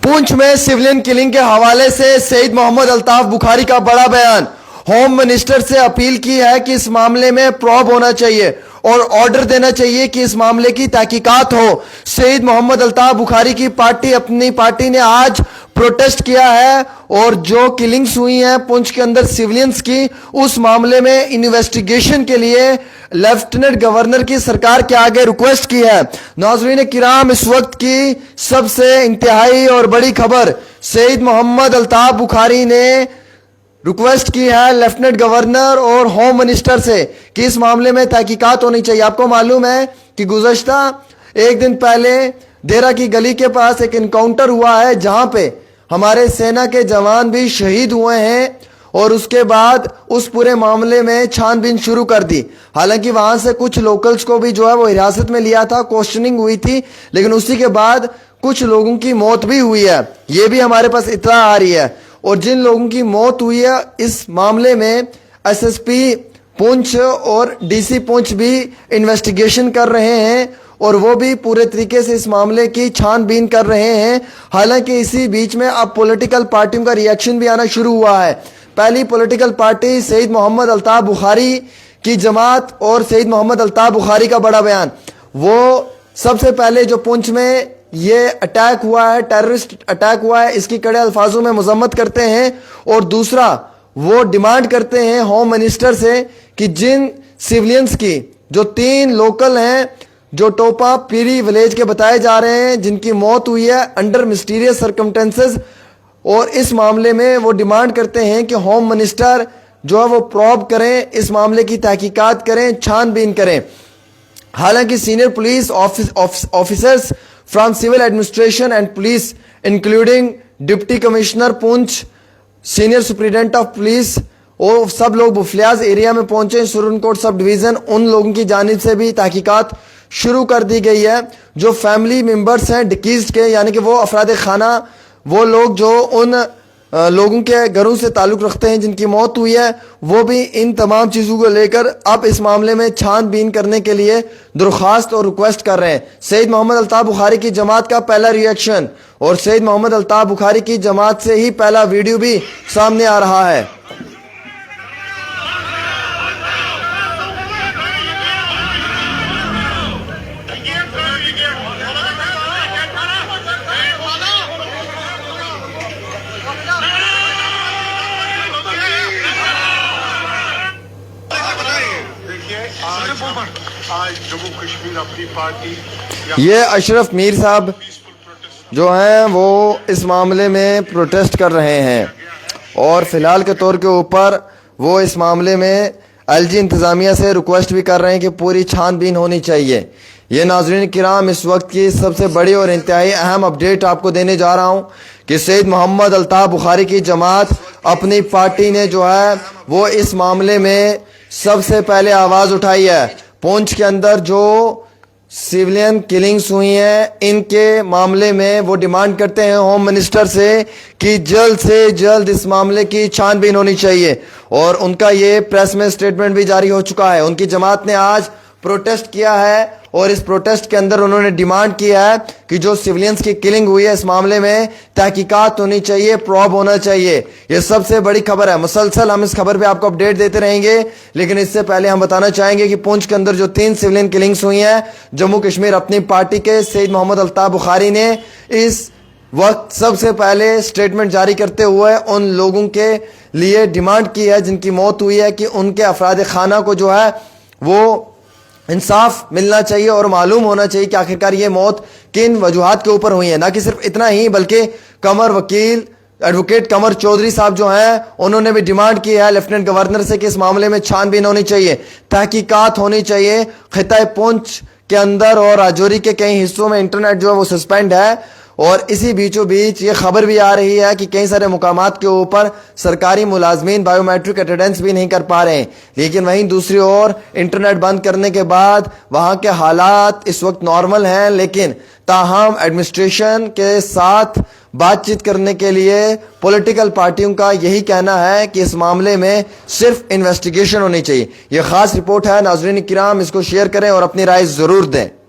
पुंछ में civilian killing के हवाले से सईद मोहम्मद अल्ताफ बुखारी का बड़ा बयान। होम मिनिस्टर से अपील की है कि इस मामले में प्रॉब होना चाहिए और ऑर्डर देना चाहिए कि इस मामले की तहकीकात हो। सईद मोहम्मद अल्ताफ बुखारी की अपनी पार्टी ने आज प्रोटेस्ट किया है और जो किलिंग्स हुई हैं पुंछ के अंदर सिविलियंस की, उस मामले में इन्वेस्टिगेशन के लिए लेफ्टिनेंट गवर्नर की सरकार के आगे रिक्वेस्ट की है। नाज़रीन किराम, इस वक्त की सबसे इंतहाई और बड़ी खबर, सईद मोहम्मद अल्ताफ बुखारी ने रिक्वेस्ट की है लेफ्टिनेंट गवर्नर और होम मिनिस्टर से कि इस मामले में तहकीकात होनी चाहिए। आपको मालूम है कि गुज़श्ता एक दिन पहले देरा की गली के पास एक इनकाउंटर हुआ है जहां पे हमारे सेना के जवान भी शहीद हुए हैं और उसके बाद उस पूरे मामले में छानबीन शुरू कर दी। हालांकि वहां से कुछ लोकल्स को भी जो है वो हिरासत में लिया था, क्वेश्चनिंग हुई थी, लेकिन उसी के बाद कुछ लोगों की मौत भी हुई है, ये भी हमारे पास इत्तला आ रही है। और जिन लोगों की मौत हुई है इस मामले में एसएसपी पुंछ और डीसी पुंछ भी इन्वेस्टिगेशन कर रहे हैं और वो भी पूरे तरीके से इस मामले की छानबीन कर रहे हैं। हालांकि इसी बीच में अब पॉलिटिकल पार्टियों का रिएक्शन भी आना शुरू हुआ है। पहली पॉलिटिकल पार्टी सईद मोहम्मद अल्ताफ बुखारी की जमात और सईद मोहम्मद अल्ताफ बुखारी का बड़ा बयान, वो सबसे पहले जो पुंछ में ये अटैक हुआ है, टेररिस्ट अटैक हुआ है, इसकी कड़े अल्फाजों में मजम्मत करते हैं और दूसरा वो डिमांड करते हैं होम मिनिस्टर से कि जिन सिविलियंस की जो 3 लोकल हैं जो टोपा पीरी विलेज के बताए जा रहे हैं जिनकी मौत हुई है अंडर मिस्टीरियस सर्कमस्टेंसेस, और इस मामले में वो डिमांड करते हैं कि होम मिनिस्टर जो है वो प्रॉब करें, इस मामले की तहकीकात करें, छानबीन करें। हालांकि senior police officers from civil administration and police including deputy commissioner Poonch, senior superintendent of police, और सब लोग बुफलियाज एरिया में पहुंचे, सुरनकोट सब डिवीजन, उन लोगों की जानिब से भी तहकीकात शुरू कर दी गई है। जो फैमिली मेंबर्स हैं डिकीज्ड के, यानी कि वो अफराद खाना, वो लोग जो उन लोगों के घरों से ताल्लुक़ रखते हैं जिनकी मौत हुई है, वो भी इन तमाम चीज़ों को लेकर अब इस मामले में छानबीन करने के लिए दरख्वास्त और रिक्वेस्ट कर रहे हैं। सईद मोहम्मद अल्ताफ बुखारी की जमात का पहला रिएक्शन और सईद मोहम्मद अल्ताफ बुखारी की जमात से ही पहला वीडियो भी सामने आ रहा है। आज जम्मू कश्मीर अपनी पार्टी, ये अशरफ मीर साहब जो हैं वो इस मामले में प्रोटेस्ट कर रहे हैं और फिलहाल के तौर के ऊपर वो इस मामले में एलजी इंतज़ामिया से रिक्वेस्ट भी कर रहे हैं कि पूरी छानबीन होनी चाहिए। ये नाज़रीन किराम, इस वक्त की सबसे बड़ी और इंतहाई अहम अपडेट आपको देने जा रहा हूँ कि सईद मोहम्मद अल्ताफ बुखारी की जमात अपनी पार्टी ने जो है वो इस मामले में सबसे पहले आवाज़ उठाई है। पुंछ के अंदर जो सिविलियन किलिंग्स हुई हैं इनके मामले में वो डिमांड करते हैं होम मिनिस्टर से कि जल्द से जल्द इस मामले की छानबीन होनी चाहिए और उनका ये प्रेस में स्टेटमेंट भी जारी हो चुका है। उनकी जमात ने आज प्रोटेस्ट किया है और इस प्रोटेस्ट के अंदर उन्होंने डिमांड किया है कि जो सिविलियंस की किलिंग हुई है इस मामले में तहकीकात होनी चाहिए, प्रॉब होना चाहिए। ये सबसे बड़ी खबर है। मुसलसल हम इस खबर पे आपको अपडेट देते रहेंगे, लेकिन इससे पहले हम बताना चाहेंगे कि पुंछ के अंदर जो 3 सिविलियन किलिंग्स हुई हैं, जम्मू कश्मीर अपनी पार्टी के सईद मोहम्मद अल्ताफ बुखारी ने इस वक्त सबसे पहले स्टेटमेंट जारी करते हुए उन लोगों के लिए डिमांड की है जिनकी मौत हुई है कि उनके अफराद खाना को जो है वो इंसाफ मिलना चाहिए और मालूम होना चाहिए कि आखिरकार ये मौत किन वजूहात के ऊपर हुई है। ना कि सिर्फ इतना ही बल्कि कमर वकील एडवोकेट कमर चौधरी साहब जो हैं उन्होंने भी डिमांड की है लेफ्टिनेंट गवर्नर से कि इस मामले में छानबीन होनी चाहिए, तहकीकात होनी चाहिए। खिता पुंछ के अंदर और राजौरी के कई हिस्सों में इंटरनेट जो है वो सस्पेंड है और इसी बीचों बीच ये खबर भी आ रही है कि कई सारे मुकामात के ऊपर सरकारी मुलाजमीन बायोमेट्रिक अटेंडेंस भी नहीं कर पा रहे हैं। लेकिन वहीं दूसरी ओर इंटरनेट बंद करने के बाद वहां के हालात इस वक्त नॉर्मल हैं, लेकिन ताहम एडमिनिस्ट्रेशन के साथ बातचीत करने के लिए पॉलिटिकल पार्टियों का यही कहना है कि इस मामले में सिर्फ इन्वेस्टिगेशन होनी चाहिए। यह खास रिपोर्ट है। नाज़रीन किराम, इसको शेयर करें और अपनी राय जरूर दें।